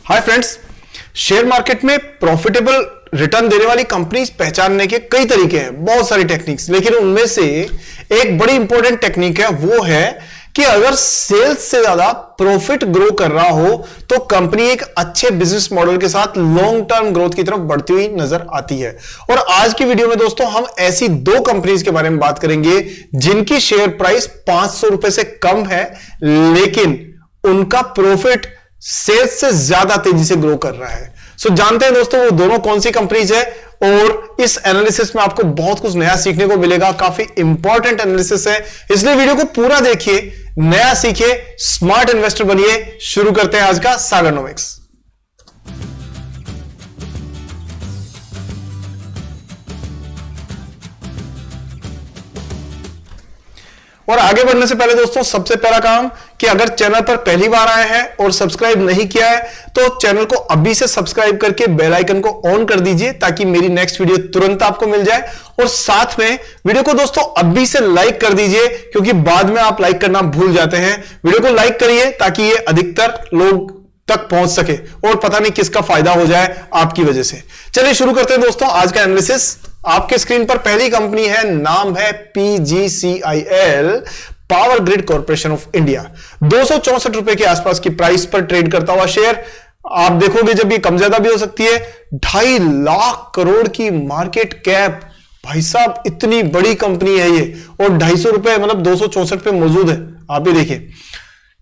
Hi friends, share market में profitable return देने वाली कंपनीज पहचानने के कई तरीके हैं, बहुत सारी टेक्निक्स, लेकिन उनमें से एक बड़ी इंपॉर्टेंट टेक्निक है, वो है कि अगर सेल्स से ज्यादा प्रॉफिट ग्रो कर रहा हो तो कंपनी एक अच्छे बिजनेस मॉडल के साथ लॉन्ग टर्म ग्रोथ की तरफ बढ़ती हुई नजर आती है। और आज की वीडियो में दोस्तों हम ऐसी दो कंपनीज के बारे में बात करेंगे जिनकी शेयर प्राइस 500 रुपए से कम है, लेकिन उनका प्रॉफिट सेल्स से ज्यादा तेजी से ग्रो कर रहा है। सो जानते हैं दोस्तों वो दोनों कौन सी कंपनीज है, और इस एनालिसिस में आपको बहुत कुछ नया सीखने को मिलेगा। काफी इंपॉर्टेंट एनालिसिस है, इसलिए वीडियो को पूरा देखिए, नया सीखिए, स्मार्ट इन्वेस्टर बनिए। शुरू करते हैं आज का सागरनोमिक्स। और आगे बढ़ने से पहले दोस्तों सबसे पहला काम कि अगर चैनल पर पहली बार आए हैं और सब्सक्राइब नहीं किया है तो चैनल को अभी से सब्सक्राइब करके बेल आइकन को ऑन कर दीजिए ताकि मेरी नेक्स्ट वीडियो तुरंत आपको मिल जाए। और साथ में वीडियो को दोस्तों अभी से लाइक कर दीजिए, क्योंकि बाद में आप लाइक करना भूल जाते हैं। वीडियो को लाइक करिए ताकि ये अधिकतर लोग तक पहुंच सके और पता नहीं किसका फायदा हो जाए आपकी वजह से। चलिए शुरू करते हैं दोस्तों आज का एनालिसिस। आपके स्क्रीन पर पहली कंपनी है, नाम है PGCIL, power grid corporation of India. 264 रुपए के आसपास की प्राइस पर ट्रेड करता हुआ शेयर। आप देखोगे जब ये कम ज्यादा भी हो सकती है। 2.5 लाख करोड़ की मार्केट कैप, भाई साहब इतनी बड़ी कंपनी है ये, और 250 रुपए मतलब 264 पे मौजूद है। आप ही देखिए,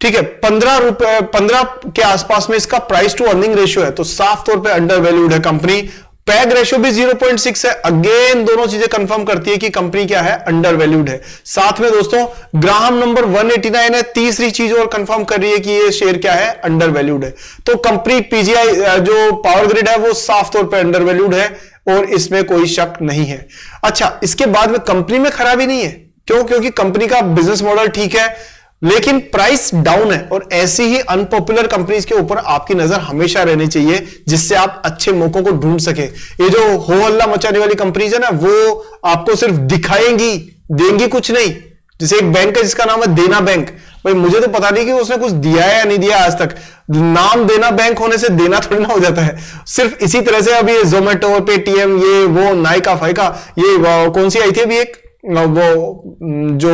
ठीक है, 15 के आसपास में इसका प्राइस टू अर्निंग रेशियो है, तो साफ तौर पे अंडर वैल्यूड है कंपनी। पैग रेशियो भी 0.6 है। अगेन दोनों चीजें कंफर्म करती है कि कंपनी क्या है, अंडर वैल्यूड है। साथ में दोस्तों ग्राहम नंबर 189 है, तीसरी चीज और कंफर्म कर रही है कि ये शेयर क्या है, अंडर वैल्यूड है। तो कंपनी PGI जो पावर ग्रिड है वो साफ तौर पे अंडर वैल्यूड है और इसमें कोई शक नहीं है। अच्छा, इसके बाद में कंपनी में खराबी नहीं है। क्यों? क्योंकि कंपनी का बिजनेस मॉडल ठीक है, लेकिन प्राइस डाउन है। और ऐसी ही अनपॉपुलर कंपनीज के ऊपर आपकी नजर हमेशा रहनी चाहिए, जिससे आप अच्छे मौकों को ढूंढ सके। ये जो हो हल्ला मचाने वाली कंपनीज है ना, वो आपको सिर्फ दिखाएंगी, देंगी कुछ नहीं। जैसे एक बैंक है जिसका नाम है देना बैंक, भाई मुझे तो पता नहीं कि उसने कुछ दिया है या नहीं दिया आज तक। नाम देना बैंक होने से देना थोड़ी ना हो जाता है। सिर्फ इसी तरह से अभी जोमेटो, पेटीएम, ये वो नायका फाइका, ये कौन सी आई थी अभी एक, वो जो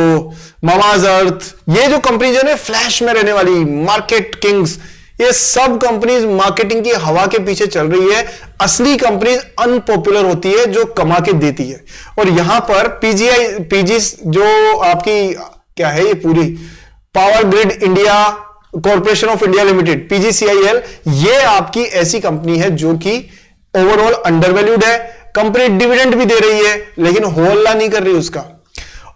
मामाज अर्थ, ये जो कंपनी जो है फ्लैश में रहने वाली मार्केट किंग्स, ये सब कंपनीज मार्केटिंग की हवा के पीछे चल रही है। असली कंपनीज अनपॉपुलर होती है जो कमा के देती है। और यहां पर PG जो आपकी क्या है, ये पूरी power grid India corporation of India limited, PGCIL, ये आपकी ऐसी कंपनी है जो कि ओवरऑल अंडर वैल्यूड है। कंपनी डिविडेंड भी दे रही है, लेकिन होल्ला नहीं कर रही उसका,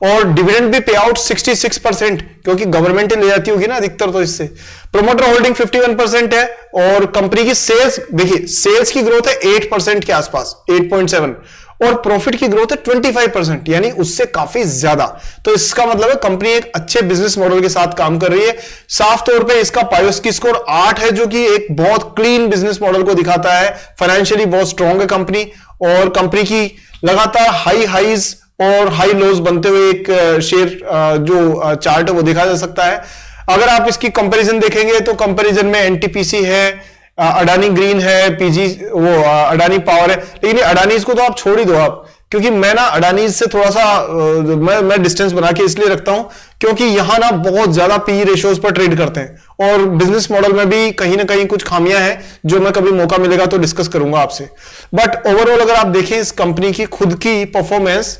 और डिविडेंड भी पे आउट 66%, क्योंकि गवर्नमेंट ले जाती होगी ना अधिकतर, तो इससे प्रोमोटर होल्डिंग 51% है। और कंपनी की सेल्स देखिए, सेल्स की ग्रोथ है 8% के आसपास, 8.7, और प्रॉफिट की ग्रोथ है 25%, यानी उससे काफी ज्यादा। तो इसका मतलब है कंपनी एक अच्छे बिजनेस मॉडल के साथ काम कर रही है। साफ तौर पे इसका पायोस्की स्कोर 8 है, जो कि एक बहुत क्लीन बिजनेस मॉडल को दिखाता है। फाइनेंशियली बहुत स्ट्रांग है कंपनी, और कंपनी की लगातार हाई हाईज और हाई लोज बनते हुए एक शेयर जो चार्ट है वो देखा जा सकता है। अगर आप इसकी कंपैरिजन देखेंगे तो कंपैरिजन में NTPC है, अडानी ग्रीन है, अडानी पावर है। लेकिन अडानी को तो आप छोड़ ही दो आप, क्योंकि मैं ना अडानी से थोड़ा सा मैं डिस्टेंस बना के इसलिए रखता हूं क्योंकि यहां ना बहुत ज्यादा PE रेशियोज पर ट्रेड करते हैं, और बिजनेस मॉडल में भी कहीं ना कहीं कुछ खामियां हैं जो मैं कभी मौका मिलेगा तो डिस्कस करूंगा आपसे। बट ओवरऑल अगर आप देखें इस कंपनी की खुद की परफॉर्मेंस,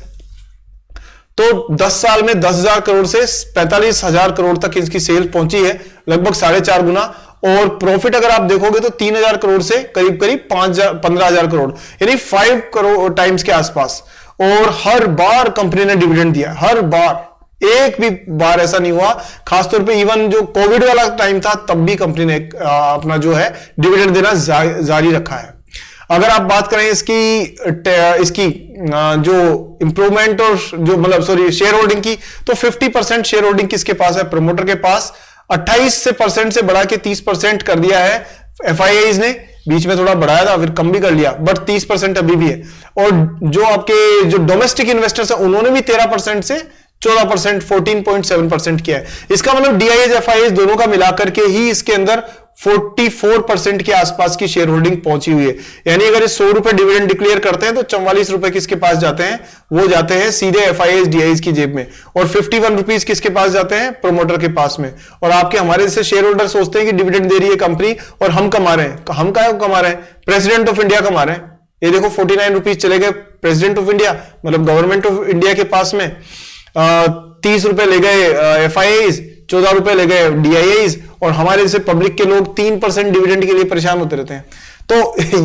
तो 10 साल में 10,000 करोड़ से 45,000 करोड़ तक इसकी सेल पहुंची है, लगभग 4.5 गुना। और प्रॉफिट अगर आप देखोगे तो 3,000 करोड़ से करीब 15,000 करोड़, यानी 5 करोड़ टाइम्स के आसपास। और हर बार कंपनी ने डिविडेंड दिया, हर बार, एक भी बार ऐसा नहीं हुआ। खासतौर पे इवन जो कोविड वाला टाइम था तब भी कंपनी ने अपना जो है डिविडेंड देना जारी रखा है। अगर आप बात करें इसकी जो इंप्रूवमेंट और जो मतलब शेयर होल्डिंग की, तो 50% शेयर होल्डिंग किसके पास है, प्रमोटर के पास। 28% से बढ़ा के 30% कर दिया है FIIs ने, बीच में थोड़ा बढ़ाया था फिर कम भी कर लिया, बट 30% अभी भी है। और जो आपके जो डोमेस्टिक इन्वेस्टर्स हैं उन्होंने भी 13% से 14%, 14.7% किया है। इसका मतलब DIs FIIs दोनों का मिलाकर के ही इसके अंदर 44% के आसपास की शेयर होल्डिंग पहुंची हुई है। यानी अगर ये 100 रुपए डिविडेंड डिक्लेयर करते हैं तो 44 रुपए किसके पास जाते हैं, वो जाते हैं सीधे एफआईआईज डीआईज की जेब में, और 51 रुपीज किसके पास जाते हैं, प्रोमोटर के पास में। और आपके हमारे जैसे शेयर होल्डर सोचते हैं कि डिविडेंड दे रही है कंपनी और हम कमा रहे हैं। हम क्या कमा रहे हैं, प्रेसिडेंट ऑफ इंडिया कमा रहे हैं। ये देखो 49 रुपीज चले गए प्रेसिडेंट ऑफ इंडिया, मतलब गवर्नमेंट ऑफ इंडिया के पास में। 30 रुपए ले गए एफआईआईज, 14 रुपए ले गए डीआईआईज, और हमारे जैसे पब्लिक के लोग 3% डिविडेंड के लिए परेशान होते रहते हैं। तो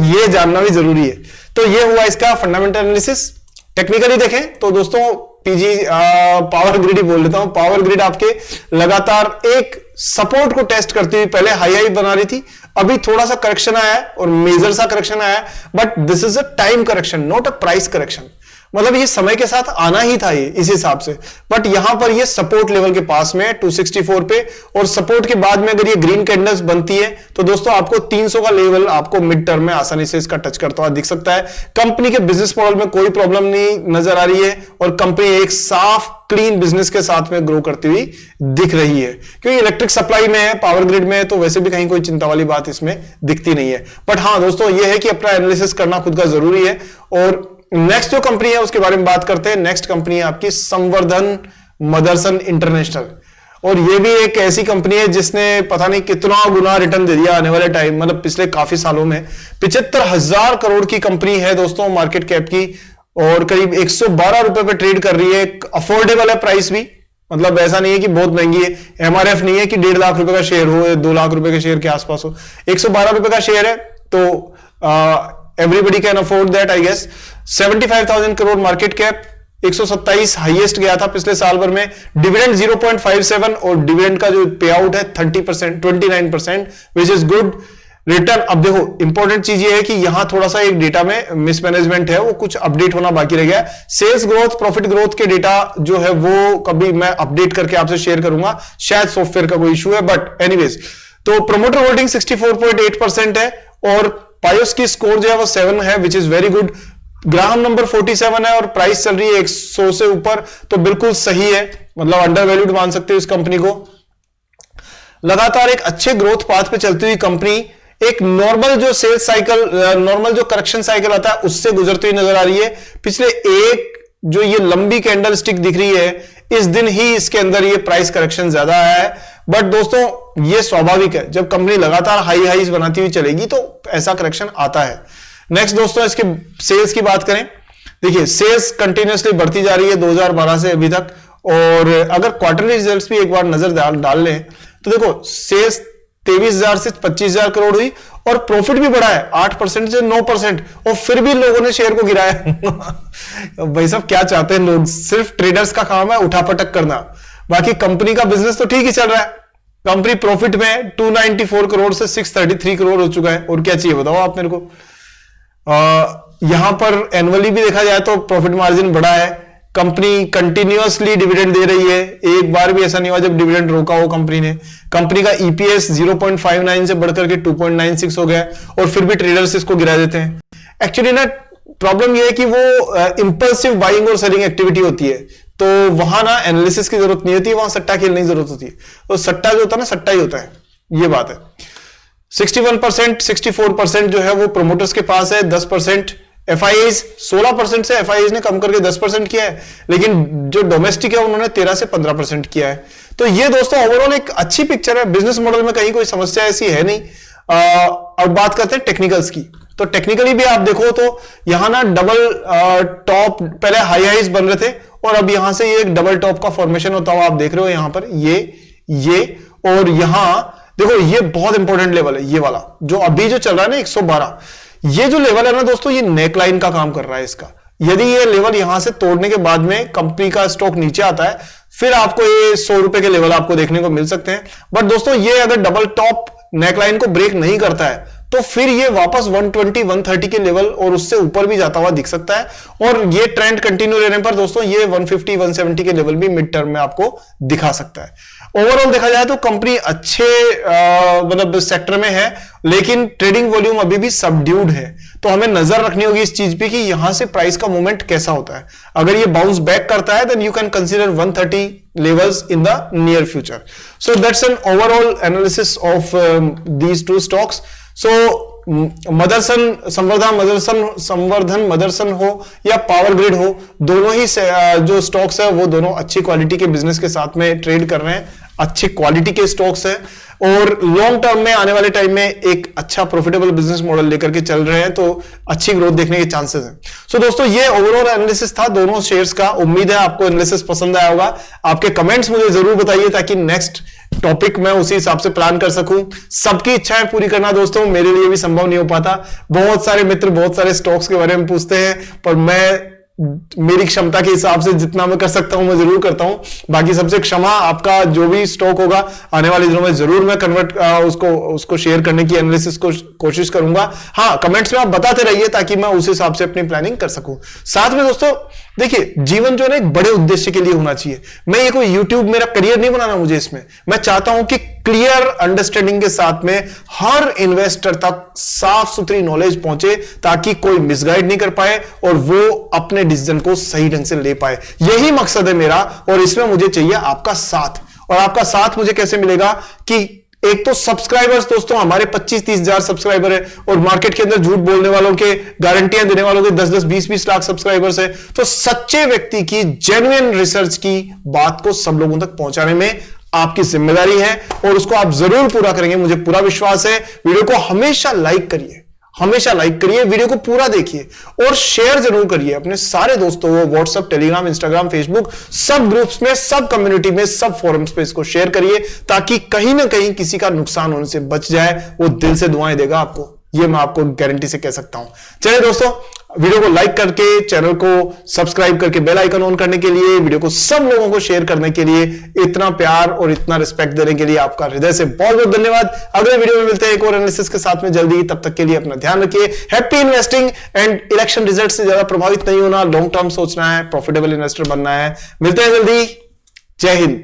ये जानना भी जरूरी है। तो ये हुआ इसका फंडामेंटल एनालिसिस। टेक्निकली देखें तो दोस्तों पीजी पावर ग्रिड ही बोल लेता हूं, पावर ग्रिड आपके लगातार एक सपोर्ट को टेस्ट करती हुई पहले हाई बना रही थी, अभी थोड़ा सा करेक्शन आया है और मेजर सा करेक्शन आया है, but this is a time correction, not a price correction. मतलब ये समय के साथ आना ही था ये इस हिसाब से, बट यहां पर ये सपोर्ट लेवल के पास में 264 पे, और सपोर्ट के बाद में अगर ये ग्रीन कैंडल्स बनती है तो दोस्तों आपको 300 का लेवल आपको मिड टर्म में आसानी से इसका टच करता हुआ दिख सकता है। कंपनी के बिजनेस मॉडल में कोई प्रॉब्लम नहीं नजर आ रही है और कंपनी एक साफ क्लीन बिजनेस के साथ में ग्रो करती हुई दिख रही है, क्योंकि इलेक्ट्रिक सप्लाई में है, पावर ग्रिड में है, तो वैसे भी कहीं कोई चिंता वाली बात इसमें दिखती नहीं है। बट हां दोस्तों ये है कि अपना एनालिसिस करना खुद का जरूरी है। और नेक्स्ट जो कंपनी है उसके बारे में बात करते हैं। नेक्स्ट कंपनी है आपकी संवर्धन मदरसन इंटरनेशनल, और ये भी एक ऐसी कंपनी है जिसने पता नहीं कितना गुना रिटर्न दे दिया आने वाले टाइम, मतलब पिछले काफी सालों में। 75,000 करोड़ की कंपनी है दोस्तों मार्केट कैप की, और करीब 112 रुपए पे ट्रेड कर रही है। अफोर्डेबल है प्राइस भी, मतलब ऐसा नहीं है कि बहुत महंगी है। एमआरएफ नहीं है कि 1.5 लाख रुपए का शेयर हो, 2 लाख रुपए के शेयर के आसपास हो। 112 रुपए का शेयर है, तो everybody can afford that I guess. 75,000 crore market cap, 127 highest गया था पिछले साल भर में। डिविडेंड 0.57 और डिविडेंड का जो पे आउट है 30%, 29%, विच इज गुड रिटर्न। अब देखो इंपॉर्टेंट चीज ये है कि यहां थोड़ा सा एक डेटा में मिसमैनेजमेंट है, वो कुछ अपडेट होना बाकी रह गया। सेल्स ग्रोथ, प्रॉफिट ग्रोथ के डेटा जो है वो कभी मैं अपडेट करके आपसे शेयर करूंगा, शायद सॉफ्टवेयर का कोई इशू है, बट एनीवेज। तो प्रोमोटर होल्डिंग 64.8% है, और पायोस की स्कोर जो है वो 7 है, which is very good. Graham number 47 है और प्राइस चल रही है 100 से ऊपर, तो बिल्कुल सही है, मतलब अंडर वैल्यूड मान सकते हो इस कंपनी को। लगातार एक अच्छे ग्रोथ पाथ पे चलती हुई कंपनी एक नॉर्मल जो सेल्स साइकिल, नॉर्मल जो करेक्शन साइकिल आता है उससे गुजरती हुई नजर आ रही है। पिछले एक जो ये लंबी कैंडल स्टिक दिख रही है, इस दिन ही इसके अंदर ये प्राइस करेक्शन ज्यादा आया है, बट दोस्तों ये स्वाभाविक है, जब कंपनी लगातार हाई हाईज बनाती हुई चलेगी तो ऐसा करेक्शन आता है। नेक्स्ट दोस्तों इसके सेल्स की बात करें, देखिए सेल्स कंटिन्यूअसली बढ़ती जा रही है 2012 से अभी तक, और अगर क्वार्टरली रिजल्ट्स भी एक बार नजर डाल लें तो देखो सेल्स 23,000 से 25,000 करोड़ हुई, और प्रॉफिट भी बढ़ा है 8% से 9%, और फिर भी लोगों ने शेयर को गिराया। भाई साहब क्या चाहते हैं लोग, सिर्फ ट्रेडर्स का काम है उठापटक करना, बाकी कंपनी का बिजनेस तो ठीक ही चल रहा है। कंपनी प्रॉफिट में 294 करोड़ से 633 करोड़ हो चुका है, और क्या चाहिए बताओ आप मेरे को। यहां पर एनुअली भी देखा जाए तो प्रॉफिट मार्जिन बढ़ा है, कंपनी कंटिन्यूअसली डिविडेंड दे रही है, एक बार भी ऐसा नहीं हुआ जब डिविडेंड रोका हो कंपनी ने। कंपनी का ईपीएस 0.59 से बढ़कर के 2.96 हो गया, और फिर भी ट्रेडर्स इसको गिरा देते हैं। एक्चुअली ना प्रॉब्लम यह है कि वो इंपल्सिव बाइंग और सेलिंग एक्टिविटी होती है, तो वहां ना एनालिसिस की जरूरत नहीं होती, वहां सट्टा खेलने की जरूरत होती है। तो सट्टा जो होता है ना, सट्टा ही होता है, ये बात है। 61%, 64% जो है वो प्रोमोटर्स के पास है, 10% एफआईआईज, 16% से एफआईआईज ने कम करके 10% किया है, लेकिन जो डोमेस्टिक है उन्होंने 13 से 15% किया है। तो ये दोस्तों ओवरऑल एक अच्छी पिक्चर है, बिजनेस मॉडल में कहीं कोई समस्या ऐसी है नहीं। अब बात करते हैं टेक्निकल्स की, तो टेक्निकली भी आप देखो तो यहां ना डबल टॉप, पहले हाई हाईज बन रहे थे और अब यहां से ये एक डबल टॉप का फॉर्मेशन होता हुआ आप देख रहे हो यहां पर, ये और यहां देखो ये बहुत इंपॉर्टेंट लेवल है, ये वाला जो अभी जो चल रहा है ना 112, ये जो लेवल है ना दोस्तों, ये नेकलाइन का काम कर रहा है इसका। यदि ये लेवल यहां से तोड़ने के बाद में कंपनी का स्टॉक नीचे आता है, फिर आपको ये 100 रुपए के लेवल आपको देखने को मिल सकते हैं। बट दोस्तों ये अगर डबल टॉप नेकलाइन को ब्रेक नहीं करता है तो फिर ये वापस 120, 130 के लेवल और उससे ऊपर भी जाता हुआ दिख सकता है, और ये ट्रेंड कंटिन्यू रहने पर दोस्तों ये 150, 170 के लेवल भी मिड टर्म में आपको दिखा सकता है। ओवरऑल देखा जाए तो कंपनी अच्छे मतलब सेक्टर में है, लेकिन ट्रेडिंग वॉल्यूम अभी भी सबड्यूड है। तो हमें नजर रखनी होगी इस चीज पे कि यहां से प्राइस का मूवमेंट कैसा होता है। अगर ये बाउंस बैक करता है then you can consider 130 levels in the near future. So that's an overall analysis of these two stocks. So Motherson Samvardhana Motherson हो या पावर ग्रिड हो, दोनों ही जो स्टॉक्स है वो दोनों अच्छी क्वालिटी के बिजनेस के साथ में ट्रेड कर रहे हैं, अच्छी क्वालिटी के स्टॉक्स है और लॉन्ग टर्म में आने वाले टाइम में एक अच्छा प्रॉफिटेबल बिजनेस मॉडल लेकर के चल रहे हैं, तो अच्छी ग्रोथ देखने के चांसेस हैं। सो दोस्तों ये ओवरऑल एनालिसिस था दोनों शेयर्स का। उम्मीद है आपको एनालिसिस पसंद आया होगा। आपके कमेंट्स मुझे जरूर बताइए ताकि नेक्स्ट टॉपिक मैं उसी हिसाब से प्लान कर सकूं। सबकी इच्छाएं पूरी करना दोस्तों मेरे लिए भी संभव नहीं हो पाता। बहुत सारे मित्र बहुत सारे स्टॉक्स के बारे में पूछते हैं, पर मैं मेरी क्षमता के हिसाब से जितना मैं कर सकता हूं मैं जरूर करता हूं। बाकी सबसे क्षमा, आपका जो भी स्टॉक होगा आने वाले दिनों में जरूर मैं कन्वर्ट उसको शेयर करने की एनालिसिस को कोशिश करूंगा। हाँ, कमेंट्स में आप बताते रहिए ताकि मैं उस हिसाब से अपनी प्लानिंग कर सकूं। साथ में दोस्तों देखिए, जीवन जो है ना एक बड़े उद्देश्य के लिए होना चाहिए। मैं ये कोई यूट्यूब मेरा करियर नहीं बनाना मुझे इसमें। मैं चाहता हूं कि क्लियर अंडरस्टैंडिंग के साथ में हर इन्वेस्टर तक साफ सुथरी नॉलेज पहुंचे ताकि कोई मिसगाइड नहीं कर पाए और वो अपने डिसीजन को सही ढंग से ले पाए। यही मकसद है मेरा और इसमें मुझे चाहिए आपका साथ। और आपका साथ मुझे कैसे मिलेगा कि एक तो सब्सक्राइबर्स दोस्तों हमारे 25-30 हजार सब्सक्राइबर है और मार्केट के अंदर झूठ बोलने वालों के गारंटियां देने वालों के 10-10 20-20 लाख सब्सक्राइबर्स है। तो सच्चे व्यक्ति की जेन्युइन रिसर्च की बात को सब लोगों तक पहुंचाने में आपकी जिम्मेदारी है और उसको आप जरूर पूरा करेंगे, मुझे पूरा विश्वास है। वीडियो को हमेशा लाइक करिए, हमेशा लाइक करिए, वीडियो को पूरा देखिए और शेयर जरूर करिए अपने सारे दोस्तों को। व्हाट्सएप, टेलीग्राम, इंस्टाग्राम, फेसबुक, सब ग्रुप्स में, सब कम्युनिटी में, सब फोरम्स पे इसको शेयर करिए ताकि कहीं ना कहीं किसी का नुकसान होने से बच जाए। वो दिल से दुआएं देगा आपको, ये मैं आपको गारंटी से कह सकता हूं। चलिए दोस्तों, वीडियो को लाइक करके, चैनल को सब्सक्राइब करके, बेल आइकन ऑन करने के लिए, वीडियो को सब लोगों को शेयर करने के लिए, इतना प्यार और इतना रिस्पेक्ट देने के लिए आपका हृदय से बहुत बहुत धन्यवाद। अगले वीडियो में मिलते हैं एक और एनालिसिस के साथ में जल्दी। तब तक के लिए अपना ध्यान रखिए। Happy investing and election result से ज्यादा प्रभावित नहीं होना, लॉन्ग टर्म सोचना है, प्रॉफिटेबल इन्वेस्टर बनना है। मिलते हैं जल्दी। जय हिंद।